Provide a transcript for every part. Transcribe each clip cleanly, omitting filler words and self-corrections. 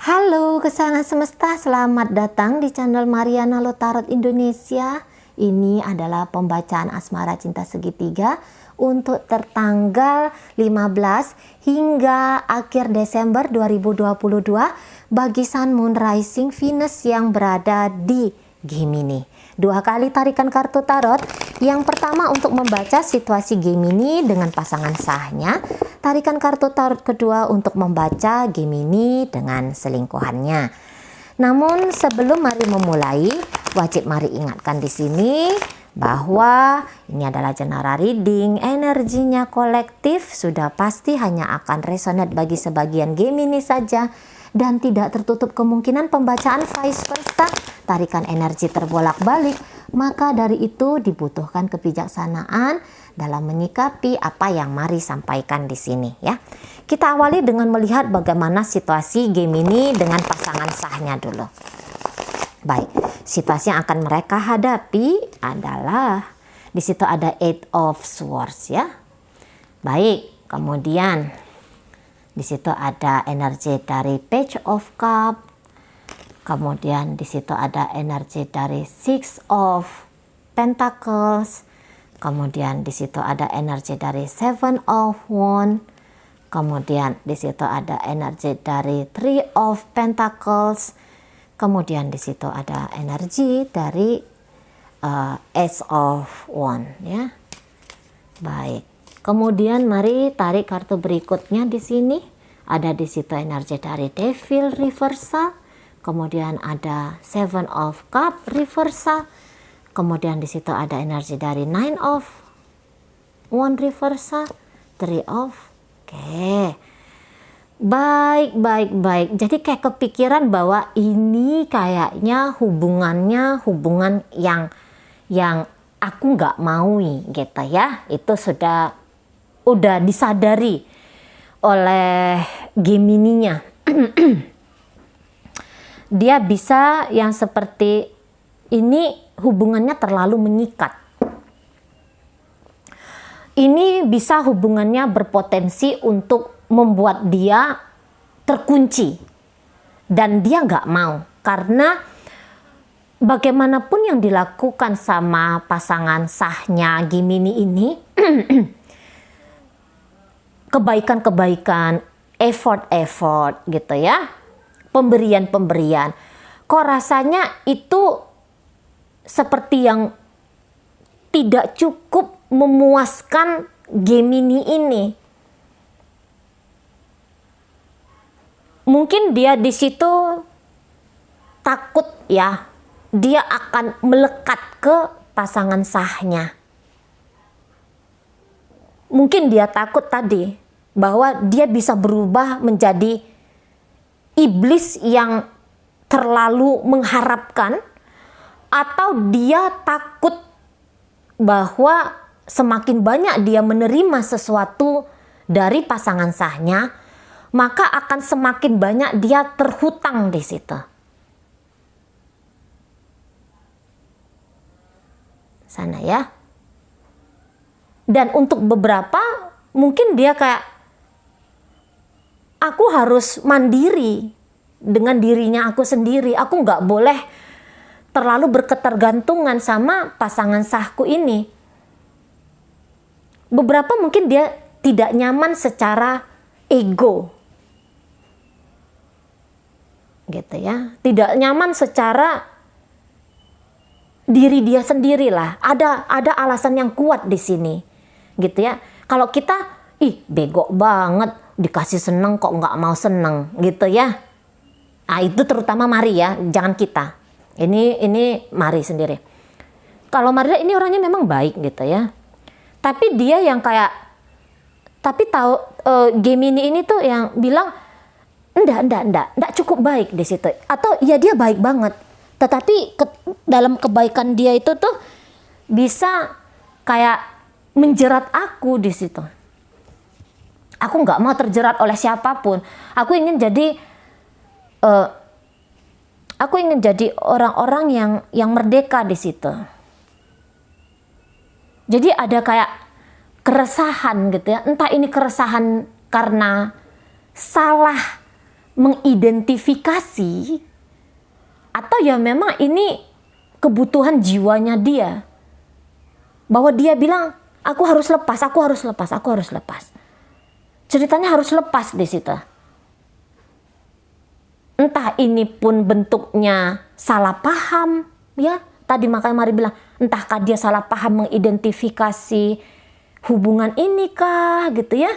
Halo kesayangan semesta, selamat datang di channel Mariana Lotarot Indonesia. Ini adalah pembacaan asmara cinta segitiga untuk tertanggal 15 hingga akhir Desember 2022 bagi Sun, Moon, Rising, Venus yang berada di Gemini. Dua kali tarikan kartu tarot. Yang pertama untuk membaca situasi Gemini dengan pasangan sahnya. Tarikan kartu tarot kedua untuk membaca Gemini dengan selingkuhannya. Namun sebelum mari memulai, wajib mari ingatkan di sini bahwa ini adalah general reading, energinya kolektif, sudah pasti hanya akan resonate bagi sebagian Gemini saja dan tidak tertutup kemungkinan pembacaan vice versa, tarikan energi terbolak-balik. Maka dari itu dibutuhkan kebijaksanaan dalam menyikapi apa yang mari sampaikan di sini ya. Kita awali dengan melihat bagaimana situasi Gemini dengan pasangan sahnya dulu. Baik, situasi yang akan mereka hadapi adalah di situ ada Eight of Swords ya. Baik, kemudian di situ ada energi dari Page of Cup. Kemudian di situ ada energi dari Six of Pentacles. Kemudian di situ ada energi dari Seven of Wands. Kemudian di situ ada energi dari Three of Pentacles. Kemudian di situ ada energi dari Ace of Wands ya. Baik. Kemudian mari tarik kartu berikutnya di sini. Ada di situ energi dari Devil reversal. Kemudian ada Seven of Cup reversal. Kemudian di situ ada energi dari Nine of Wands reversal, Three of. Oke. Baik. Jadi kayak kepikiran bahwa ini kayaknya hubungan yang aku nggak mau gitu ya. Itu udah disadari oleh Gemininya. Dia bisa yang seperti ini hubungannya terlalu mengikat. Ini bisa hubungannya berpotensi untuk membuat dia terkunci. Dan dia nggak mau. Karena bagaimanapun yang dilakukan sama pasangan sahnya Gemini ini, kebaikan-kebaikan, effort gitu ya. Pemberian. Kok rasanya itu seperti yang tidak cukup memuaskan Gemini ini. Mungkin dia di situ takut ya, dia akan melekat ke pasangan sahnya. Mungkin dia takut tadi bahwa dia bisa berubah menjadi iblis yang terlalu mengharapkan, atau dia takut bahwa semakin banyak dia menerima sesuatu dari pasangan sahnya, maka akan semakin banyak dia terhutang di situ. Sana ya. Dan untuk beberapa mungkin dia kayak, aku harus mandiri dengan dirinya aku sendiri. Aku nggak boleh terlalu berketergantungan sama pasangan sahku ini. Beberapa mungkin dia tidak nyaman secara ego. Gitu ya. Tidak nyaman secara diri dia sendirilah. Ada alasan yang kuat di sini. Gitu ya. Kalau kita, bego banget, dikasih seneng kok nggak mau seneng gitu ya. Nah itu terutama Mari ya, jangan kita. Ini Mari sendiri. Kalau Mari ini orangnya memang baik gitu ya. Tapi dia yang kayak, tapi tahu Gemini ini tuh yang bilang enggak cukup baik di situ. Atau ya dia baik banget. Tetapi dalam kebaikan dia itu tuh bisa kayak menjerat aku di situ. Aku nggak mau terjerat oleh siapapun. Aku ingin jadi orang-orang yang merdeka di situ. Jadi ada kayak keresahan gitu ya. Entah ini keresahan karena salah mengidentifikasi atau ya memang ini kebutuhan jiwanya dia. Bahwa dia bilang, aku harus lepas, aku harus lepas, aku harus lepas. Ceritanya harus lepas di situ. Entah ini pun bentuknya salah paham, ya. Tadi makanya Mari bilang, entahkah dia salah paham mengidentifikasi hubungan ini kah, gitu ya.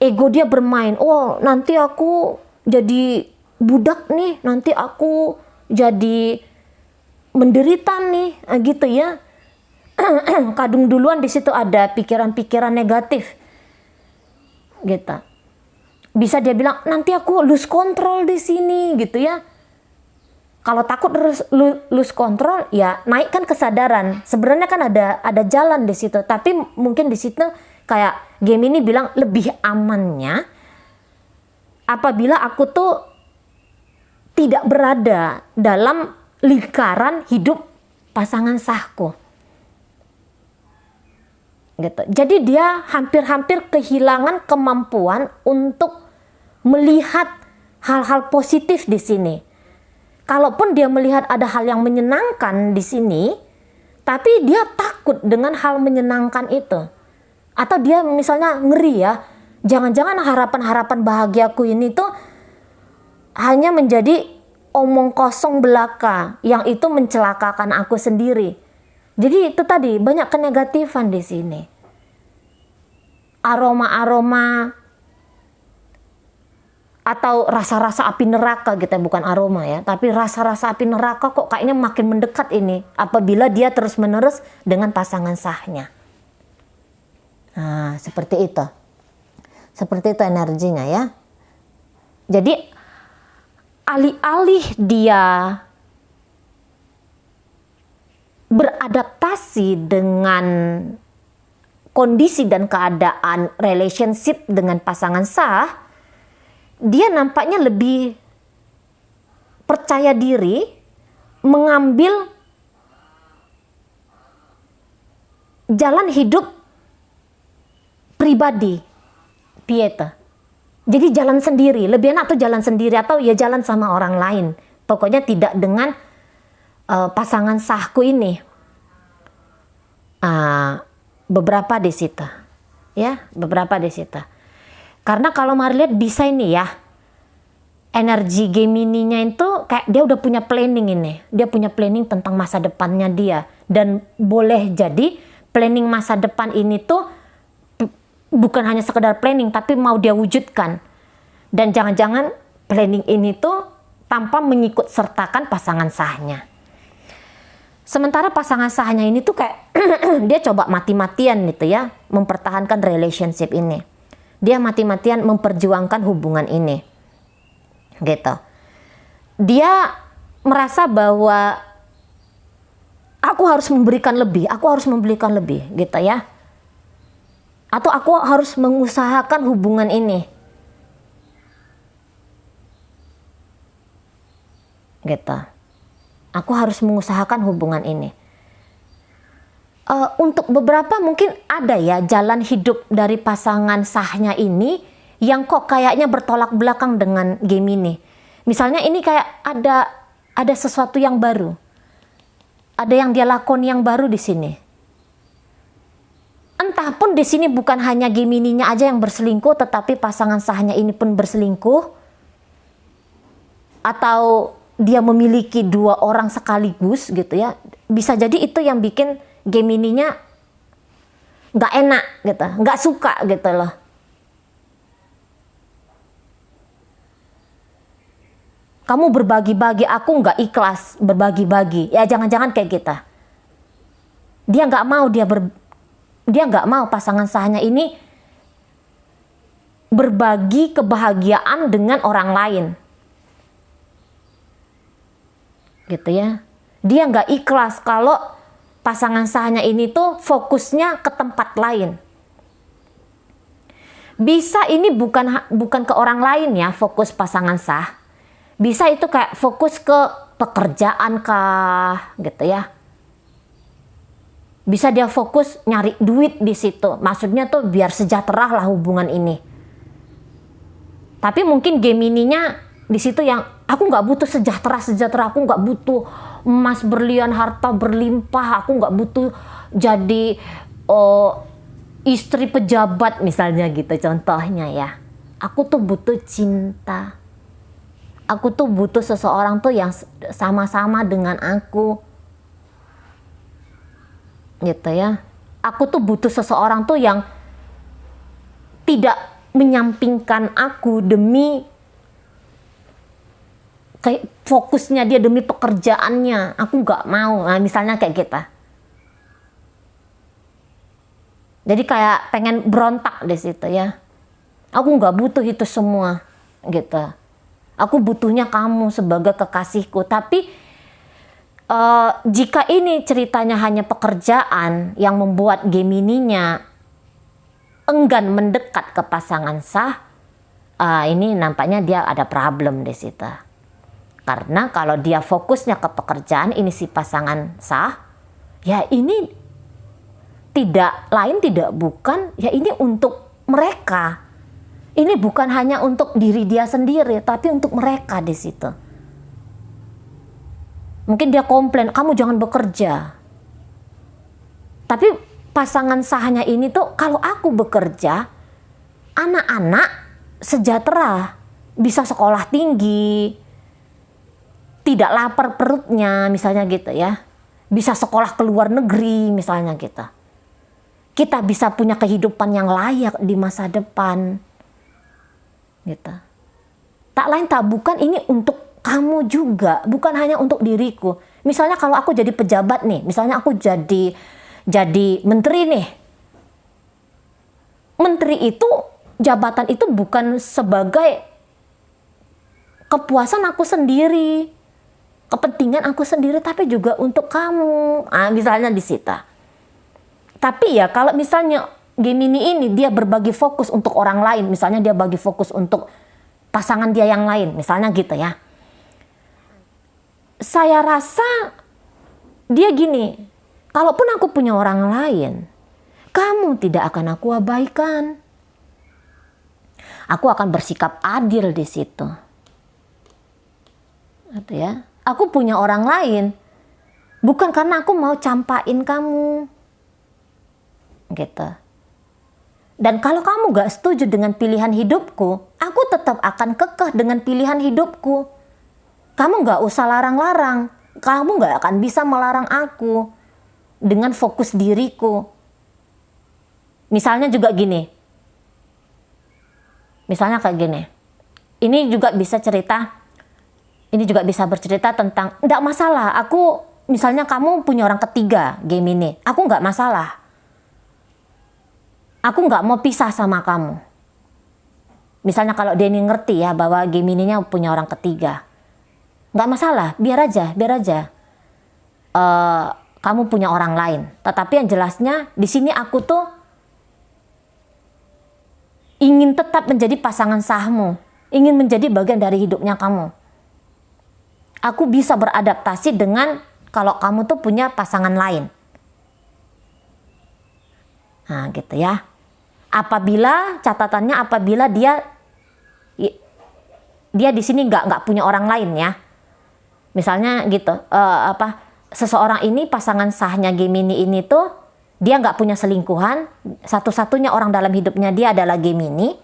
Ego dia bermain, oh nanti aku jadi budak nih, nanti aku jadi menderita nih, gitu ya. Kadung duluan di situ ada pikiran-pikiran negatif, gitu. Bisa dia bilang nanti aku lose control di sini, gitu ya. Kalau takut lose control, ya naikkan kesadaran. Sebenarnya kan ada jalan di situ, tapi mungkin di situ kayak game ini bilang lebih amannya apabila aku tuh tidak berada dalam lingkaran hidup pasangan sahku. Gitu. Jadi dia hampir-hampir kehilangan kemampuan untuk melihat hal-hal positif di sini. Kalaupun dia melihat ada hal yang menyenangkan di sini, tapi dia takut dengan hal menyenangkan itu. Atau dia misalnya ngeri ya, jangan-jangan harapan-harapan bahagiaku ini tuh hanya menjadi omong kosong belaka yang itu mencelakakan aku sendiri. Jadi itu tadi banyak kenegatifan di sini. Aroma-aroma atau rasa-rasa api neraka gitu, bukan aroma ya, tapi rasa-rasa api neraka kok kayaknya makin mendekat ini apabila dia terus-menerus dengan pasangan sahnya. Nah, seperti itu. Seperti itu energinya ya. Jadi alih-alih dia beradaptasi dengan kondisi dan keadaan relationship dengan pasangan sah, dia nampaknya lebih percaya diri mengambil jalan hidup pribadi, pieta. Jadi jalan sendiri, lebih enak tuh jalan sendiri atau ya jalan sama orang lain. Pokoknya tidak dengan pasangan sahku ini. Beberapa di situ, ya, beberapa di situ. Karena kalau Mari lihat bisa ini ya, energi Gemininya itu kayak dia udah punya planning ini. Dia punya planning tentang masa depannya dia. Dan boleh jadi planning masa depan ini tuh bukan hanya sekedar planning, tapi mau dia wujudkan. Dan jangan-jangan planning ini tuh tanpa mengikut sertakan pasangan sahnya. Sementara pasangan sahnya ini tuh kayak dia coba mati-matian gitu ya, mempertahankan relationship ini. Dia mati-matian memperjuangkan hubungan ini. Gitu. Dia merasa bahwa aku harus memberikan lebih, gitu ya. Atau aku harus mengusahakan hubungan ini. Gitu. Aku harus mengusahakan hubungan ini. Untuk beberapa mungkin ada ya jalan hidup dari pasangan sahnya ini yang kok kayaknya bertolak belakang dengan Gemini. Misalnya ini kayak ada sesuatu yang baru. Ada yang dia lakoni yang baru di sini. Entah pun di sini bukan hanya Gemininya aja yang berselingkuh, tetapi pasangan sahnya ini pun berselingkuh. Atau dia memiliki dua orang sekaligus gitu ya. Bisa jadi itu yang bikin Gemininya nggak enak gitu, nggak suka gitu loh. Kamu berbagi-bagi, aku nggak ikhlas berbagi-bagi. Ya jangan-jangan kayak kita. Dia nggak mau dia nggak mau pasangan sahnya ini berbagi kebahagiaan dengan orang lain. Gitu ya. Dia nggak ikhlas kalau pasangan sahnya ini tuh fokusnya ke tempat lain. Bisa ini bukan ke orang lain ya, fokus pasangan sah. Bisa itu kayak fokus ke pekerjaan kah, gitu ya. Bisa dia fokus nyari duit di situ. Maksudnya tuh biar sejahtera lah hubungan ini. Tapi mungkin Gemininya di situ yang aku nggak butuh sejahtera, aku nggak butuh emas berlian harta berlimpah, aku nggak butuh jadi istri pejabat misalnya gitu contohnya ya. Aku tuh butuh cinta. Aku tuh butuh seseorang tuh yang sama-sama dengan aku. Gitu ya. Aku tuh butuh seseorang tuh yang tidak menyampingkan aku demi kayak fokusnya dia demi pekerjaannya. Aku nggak mau. Nah, misalnya kayak gitu. Jadi kayak pengen berontak di situ ya. Aku nggak butuh itu semua gitu. Aku butuhnya kamu sebagai kekasihku. Tapi jika ini ceritanya hanya pekerjaan yang membuat Gemininya enggan mendekat ke pasangan sah, ini nampaknya dia ada problem di situ. Karena kalau dia fokusnya ke pekerjaan, ini si pasangan sah, ya ini tidak lain tidak bukan, ya ini untuk mereka. Ini bukan hanya untuk diri dia sendiri, tapi untuk mereka di situ. Mungkin dia komplain, kamu jangan bekerja. Tapi pasangan sahnya ini tuh, kalau aku bekerja, anak-anak sejahtera, bisa sekolah tinggi, tidak lapar perutnya, misalnya gitu ya. Bisa sekolah ke luar negeri, misalnya gitu. Kita bisa punya kehidupan yang layak di masa depan. Gitu. Tak lain tak bukan ini untuk kamu juga, bukan hanya untuk diriku. Misalnya kalau aku jadi pejabat nih, misalnya aku jadi menteri nih. Menteri itu, jabatan itu bukan sebagai kepuasan aku sendiri, kepentingan aku sendiri, tapi juga untuk kamu. Misalnya di situ. Tapi ya kalau misalnya Gemini ini dia berbagi fokus untuk orang lain, misalnya dia bagi fokus untuk pasangan dia yang lain, misalnya gitu ya. Saya rasa dia gini, kalaupun aku punya orang lain, kamu tidak akan aku abaikan. Aku akan bersikap adil di situ. Gitu ya. Aku punya orang lain, bukan karena aku mau campain kamu. Gitu. Dan kalau kamu gak setuju dengan pilihan hidupku, aku tetap akan kekeh dengan pilihan hidupku. Kamu gak usah larang-larang. Kamu gak akan bisa melarang aku dengan fokus diriku. Misalnya juga gini. Misalnya kayak gini. Ini juga bisa bercerita tentang, enggak masalah, aku, misalnya kamu punya orang ketiga, Gemini. Aku gak masalah. Aku nggak mau pisah sama kamu. Misalnya kalau Denny ngerti ya bahwa Gemininya punya orang ketiga, nggak masalah, biar aja. Kamu punya orang lain. Tetapi yang jelasnya di sini aku tuh ingin tetap menjadi pasangan sahmu, ingin menjadi bagian dari hidupnya kamu. Aku bisa beradaptasi dengan kalau kamu tuh punya pasangan lain. Nah gitu ya. Catatannya apabila dia di sini nggak punya orang lain ya. Misalnya gitu, seseorang ini pasangan sahnya Gemini ini tuh dia nggak punya selingkuhan, satu-satunya orang dalam hidupnya dia adalah Gemini.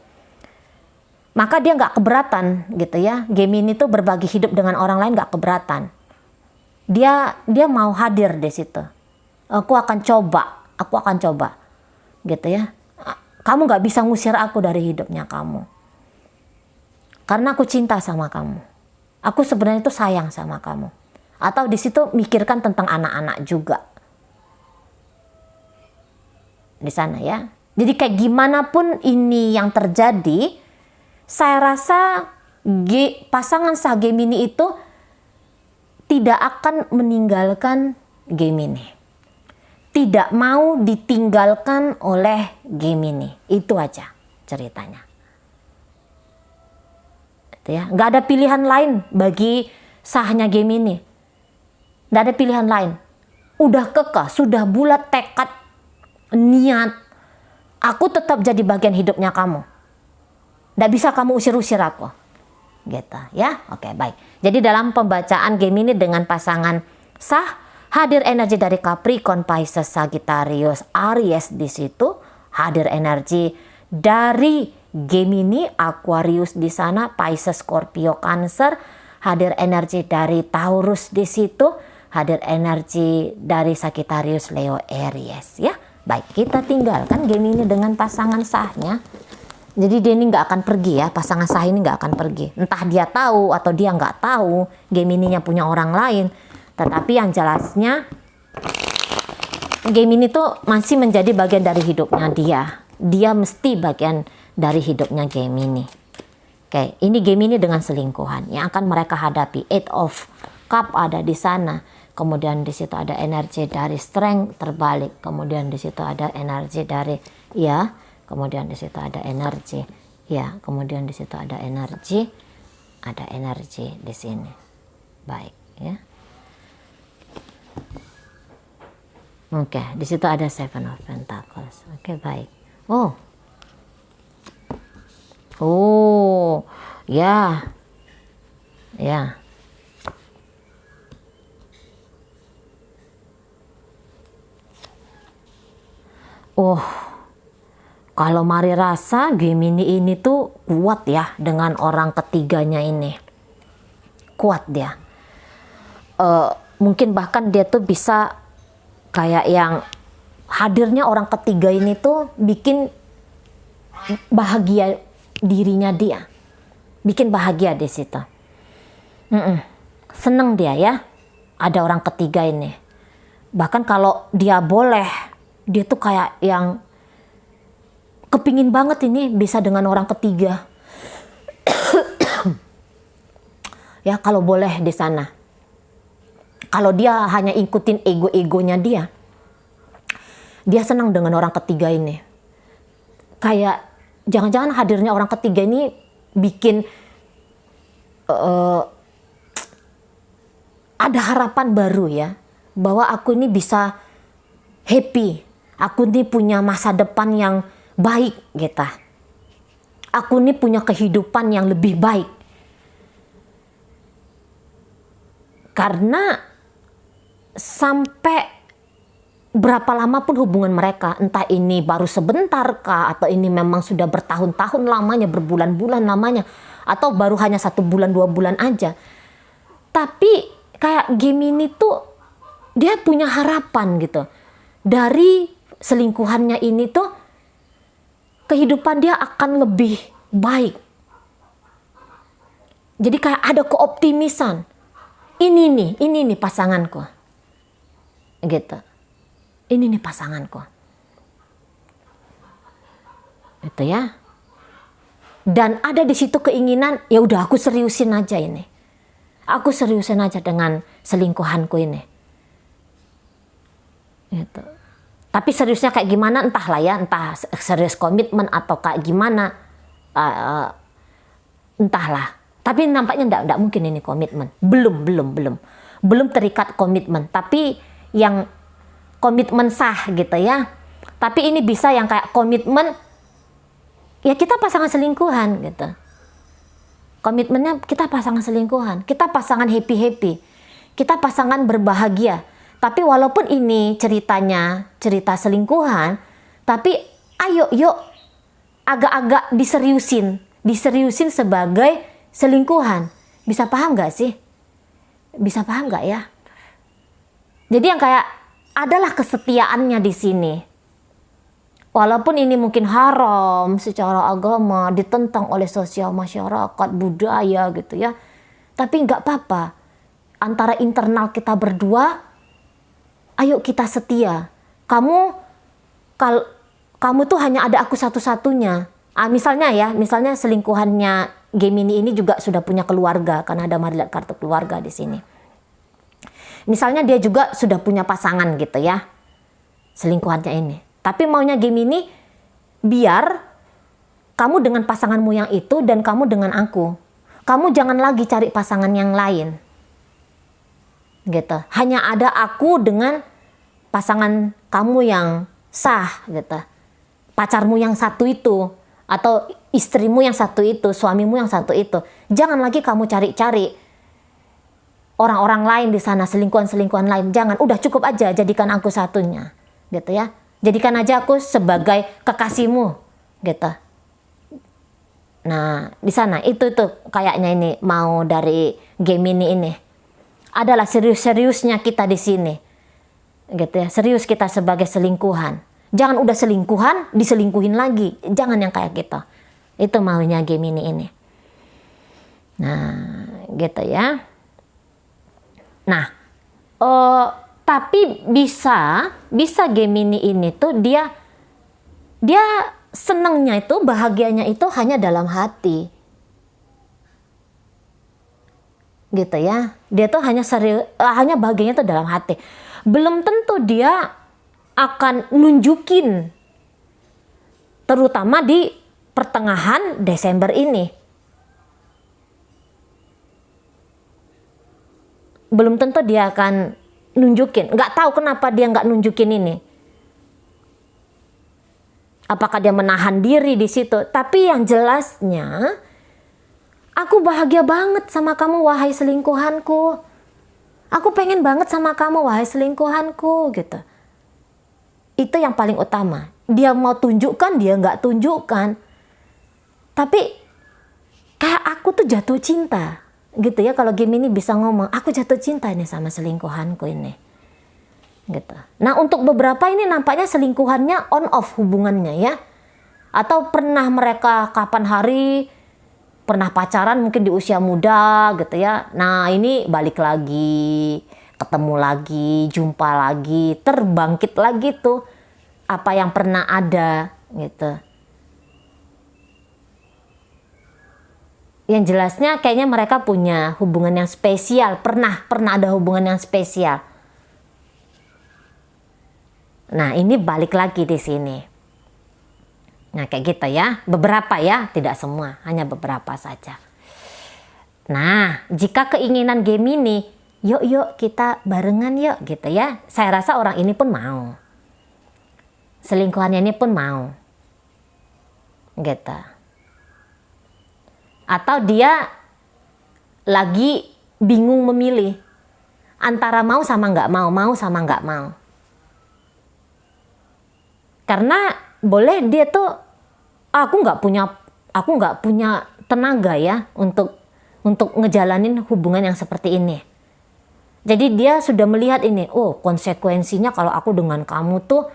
Maka dia nggak keberatan gitu ya. Gemini tuh berbagi hidup dengan orang lain nggak keberatan. Dia mau hadir di situ. Aku akan coba gitu ya. Kamu gak bisa ngusir aku dari hidupnya kamu. Karena aku cinta sama kamu. Aku sebenarnya itu sayang sama kamu. Atau di situ mikirkan tentang anak-anak juga. Di sana ya. Jadi kayak gimana pun ini yang terjadi, saya rasa pasangan sah Gemini itu tidak akan meninggalkan Gemini. Tidak mau ditinggalkan oleh Gemini. Itu aja ceritanya. Itu ya. Nggak ada pilihan lain bagi sahnya Gemini. Nggak ada pilihan lain. Udah kekeh, sudah bulat tekad, niat. Aku tetap jadi bagian hidupnya kamu. Nggak bisa kamu usir-usir aku. Gitu ya. Oke, baik. Jadi dalam pembacaan Gemini dengan pasangan sah, hadir energi dari Capricorn, Pisces, Sagittarius, Aries di situ. Hadir energi dari Gemini, Aquarius di sana, Pisces, Scorpio, Cancer. Hadir energi dari Taurus di situ. Hadir energi dari Sagittarius, Leo, Aries ya. Baik, kita tinggalkan Gemini dengan pasangan sahnya. Jadi dia ini nggak akan pergi ya, pasangan sah ini nggak akan pergi. Entah dia tahu atau dia nggak tahu Gemininya punya orang lain. Tetapi yang jelasnya Gemini tuh masih menjadi bagian dari hidupnya dia. Dia mesti bagian dari hidupnya Gemini. Oke, ini Gemini dengan selingkuhan yang akan mereka hadapi. Eight of Cup ada di sana. Kemudian di situ ada energi dari Strength terbalik. Kemudian di situ ada energi dari ya. Kemudian di situ ada energi ya. Kemudian di situ ada energi di sini. Baik ya. Oke, di situ ada Seven of Pentacles. Oke, baik. Oh, ya, ya. Oh, kalau Mari rasa Gemini ini tuh kuat ya dengan orang ketiganya ini. Kuat dia. Mungkin bahkan dia tuh bisa kayak yang hadirnya orang ketiga ini tuh bikin bahagia dirinya dia. Bikin bahagia di situ. Seneng dia ya. Ada orang ketiga ini. Bahkan kalau dia boleh, dia tuh kayak yang kepingin banget ini bisa dengan orang ketiga. Ya kalau boleh di sana. Kalau dia hanya ikutin ego-egonya dia senang dengan orang ketiga ini. Kayak jangan-jangan hadirnya orang ketiga ini bikin ada harapan baru ya. Bahwa aku ini bisa happy. Aku ini punya masa depan yang baik gitu. Aku ini punya kehidupan yang lebih baik. Karena sampai berapa lama pun hubungan mereka, entah ini baru sebentar kah, atau ini memang sudah bertahun-tahun lamanya, berbulan-bulan lamanya, atau baru hanya 1 bulan 2 bulan aja. Tapi kayak Gemini tuh dia punya harapan gitu. Dari selingkuhannya ini tuh kehidupan dia akan lebih baik. Jadi kayak ada keoptimisan. Ini nih pasanganku. Gitu. Ini nih pasanganku. Itu ya. Dan ada di situ keinginan, ya udah aku seriusin aja ini. Aku seriusin aja dengan selingkuhanku ini. Gitu. Tapi seriusnya kayak gimana entahlah ya, entah serius komitmen atau kayak gimana, entahlah. Tapi nampaknya enggak mungkin ini komitmen. Belum terikat komitmen. Tapi yang komitmen sah gitu ya. Tapi ini bisa yang kayak komitmen, ya kita pasangan selingkuhan gitu. Komitmennya kita pasangan selingkuhan. Kita pasangan happy-happy. Kita pasangan berbahagia. Tapi walaupun ini ceritanya cerita selingkuhan, tapi ayo yuk agak-agak diseriusin sebagai selingkuhan. Bisa paham gak sih? Bisa paham gak ya? Jadi yang kayak adalah kesetiaannya di sini. Walaupun ini mungkin haram secara agama, ditentang oleh sosial masyarakat, budaya gitu ya. Tapi nggak apa-apa. Antara internal kita berdua, ayo kita setia. Kamu tuh hanya ada aku satu-satunya. Misalnya selingkuhannya Gemini ini juga sudah punya keluarga, karena ada lihat kartu keluarga di sini. Misalnya dia juga sudah punya pasangan gitu ya, selingkuhannya ini. Tapi maunya Gemini, biar kamu dengan pasanganmu yang itu dan kamu dengan aku. Kamu jangan lagi cari pasangan yang lain. Gitu. Hanya ada aku dengan pasangan kamu yang sah gitu. Pacarmu yang satu itu. Atau istrimu yang satu itu, suamimu yang satu itu. Jangan lagi kamu cari-cari orang-orang lain di sana, selingkuhan-selingkuhan lain. Jangan, udah cukup aja, jadikan aku satunya, gitu ya. Jadikan aja aku sebagai kekasihmu, gitu. Nah, di sana itu tuh kayaknya ini mau dari Gemini ini. Adalah serius-seriusnya kita di sini. Gitu ya, serius kita sebagai selingkuhan. Jangan udah selingkuhan, diselingkuhin lagi. Jangan yang kayak gitu. Itu maunya Gemini ini. Nah, gitu ya. Nah, tapi bisa Gemini ini tuh dia senangnya itu, bahagianya itu hanya dalam hati. Gitu ya. Dia tuh hanya bahagianya tuh dalam hati. Belum tentu dia akan nunjukin, terutama di pertengahan Desember ini. Belum tentu dia akan nunjukin. Nggak tahu kenapa dia nggak nunjukin ini. Apakah dia menahan diri di situ? Tapi yang jelasnya, aku bahagia banget sama kamu, wahai selingkuhanku. Aku pengen banget sama kamu, wahai selingkuhanku, gitu. Itu yang paling utama. Dia mau tunjukkan, dia nggak tunjukkan. Tapi kayak aku tuh jatuh cinta, gitu ya. Kalau Gemini bisa ngomong, aku jatuh cinta ini sama selingkuhanku ini. Gitu. Nah, untuk beberapa ini nampaknya selingkuhannya on off hubungannya ya. Atau pernah mereka kapan hari pernah pacaran mungkin di usia muda gitu ya. Nah, ini balik lagi, ketemu lagi, jumpa lagi, terbangkit lagi tuh apa yang pernah ada gitu. Yang jelasnya kayaknya mereka punya hubungan yang spesial, pernah ada hubungan yang spesial. Nah, ini balik lagi di sini. Nah, kayak gitu ya. Beberapa ya, tidak semua, hanya beberapa saja. Nah, jika keinginan Gemini, yuk kita barengan yuk gitu ya. Saya rasa orang ini pun mau. Selingkuhannya ini pun mau. Gitu. Atau dia lagi bingung memilih antara mau sama nggak mau sama nggak mau. Karena boleh dia tuh, aku nggak punya tenaga ya untuk ngejalanin hubungan yang seperti ini. Jadi dia sudah melihat ini, oh konsekuensinya kalau aku dengan kamu tuh,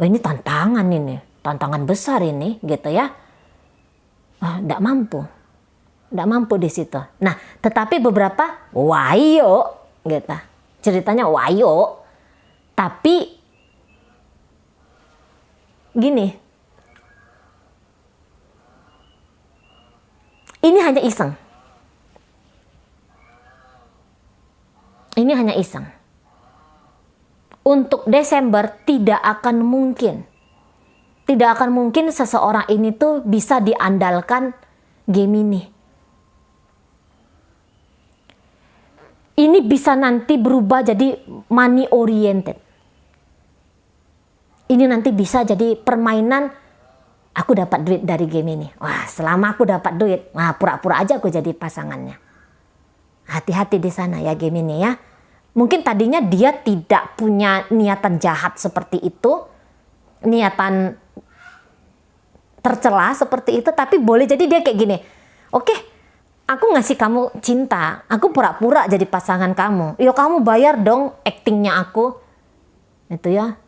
oh, ini tantangan besar ini, gitu ya. Nggak mampu di situ. Nah, tetapi beberapa wayo, gitu. Ceritanya wayo, tapi gini, ini hanya iseng. Ini hanya iseng. Untuk Desember tidak akan mungkin. Tidak akan mungkin seseorang ini tuh bisa diandalkan Gemini. Ini bisa nanti berubah jadi money oriented. Ini nanti bisa jadi permainan, aku dapat duit dari Gemini. Wah, selama aku dapat duit, nah pura-pura aja aku jadi pasangannya. Hati-hati di sana ya Gemini ya. Mungkin tadinya dia tidak punya niatan jahat seperti itu, niatan tercela seperti itu, tapi boleh jadi dia kayak gini. Oke, aku ngasih kamu cinta, aku pura-pura jadi pasangan kamu. Yo kamu bayar dong actingnya aku. Itu ya.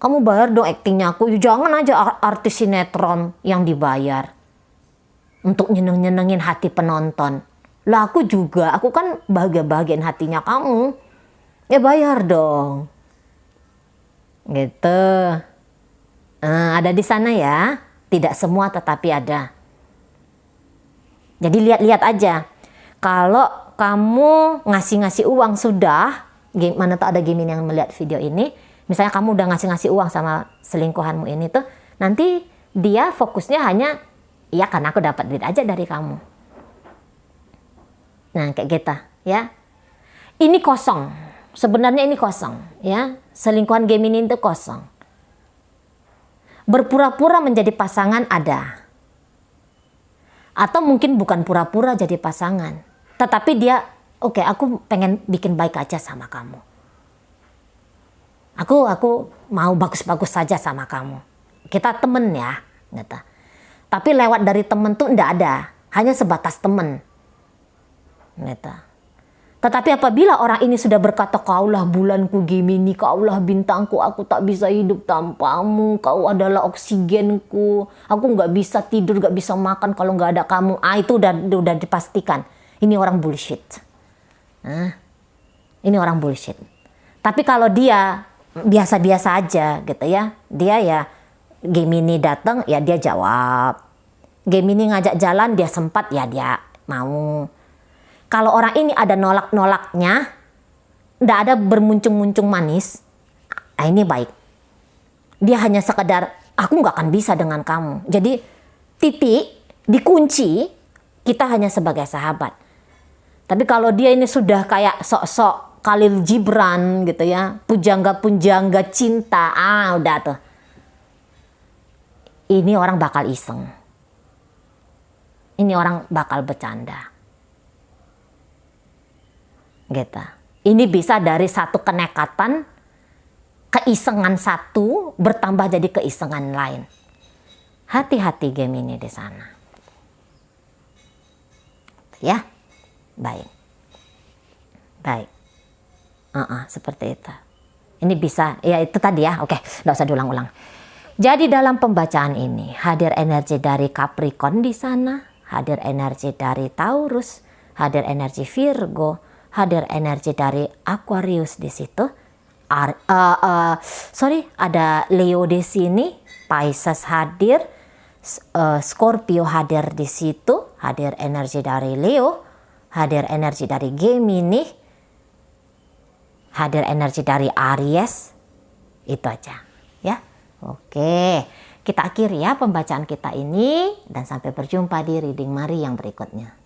Kamu bayar dong actingnya aku. Jangan aja artis sinetron yang dibayar untuk nyenengin hati penonton. Lah aku juga, aku kan bahagian hatinya kamu. Ya bayar dong. Gitu. Ada di sana ya. Tidak semua tetapi ada. Jadi lihat-lihat aja. Kalau kamu ngasih uang sudah, mana tuh ada Gemini yang melihat video ini. Misalnya kamu udah ngasih uang sama selingkuhanmu ini tuh, nanti dia fokusnya hanya, iya karena aku dapat duit aja dari kamu. Nah kayak gitu ya. Ini kosong, sebenarnya ini kosong ya. Selingkuhan Gemini itu kosong. Berpura-pura menjadi pasangan ada. Atau mungkin bukan pura-pura jadi pasangan. Tetapi dia, oke, aku pengen bikin baik aja sama kamu. Aku mau bagus-bagus saja sama kamu. Kita temen ya, gitu. Tapi lewat dari temen tuh enggak ada. Hanya sebatas temen. Gitu. Tetapi apabila orang ini sudah berkata, kaulah bulanku Gemini, kaulah bintangku, aku tak bisa hidup tanpamu, kau adalah oksigenku, aku nggak bisa tidur, nggak bisa makan kalau nggak ada kamu. Itu udah dipastikan. Ini orang bullshit. Ini orang bullshit. Tapi kalau dia biasa-biasa aja gitu ya, dia ya Gemini datang ya dia jawab. Gemini ngajak jalan dia sempat ya dia mau. Kalau orang ini ada nolak-nolaknya, nggak ada bermuncung-muncung manis, ini baik. Dia hanya sekedar, aku nggak akan bisa dengan kamu. Jadi titik, dikunci, kita hanya sebagai sahabat. Tapi kalau dia ini sudah kayak sok-sok Khalil Gibran gitu ya, pujangga-pujangga cinta, udah tuh. Ini orang bakal iseng. Ini orang bakal bercanda. Gitu. Ini bisa dari satu kenekatan, keisengan satu bertambah jadi keisengan lain. Hati-hati Gemini di sana. Ya, baik. Seperti itu. Ini bisa, ya itu tadi ya. Oke, nggak usah diulang-ulang. Jadi dalam pembacaan ini hadir energi dari Capricorn di sana, hadir energi dari Taurus, hadir energi Virgo, hadir energi dari Aquarius di situ. Ada Leo di sini, Pisces hadir, Scorpio hadir di situ, hadir energi dari Leo, hadir energi dari Gemini, hadir energi dari Aries. Itu aja, ya. Oke, kita akhiri ya pembacaan kita ini dan sampai berjumpa di reading Mari yang berikutnya.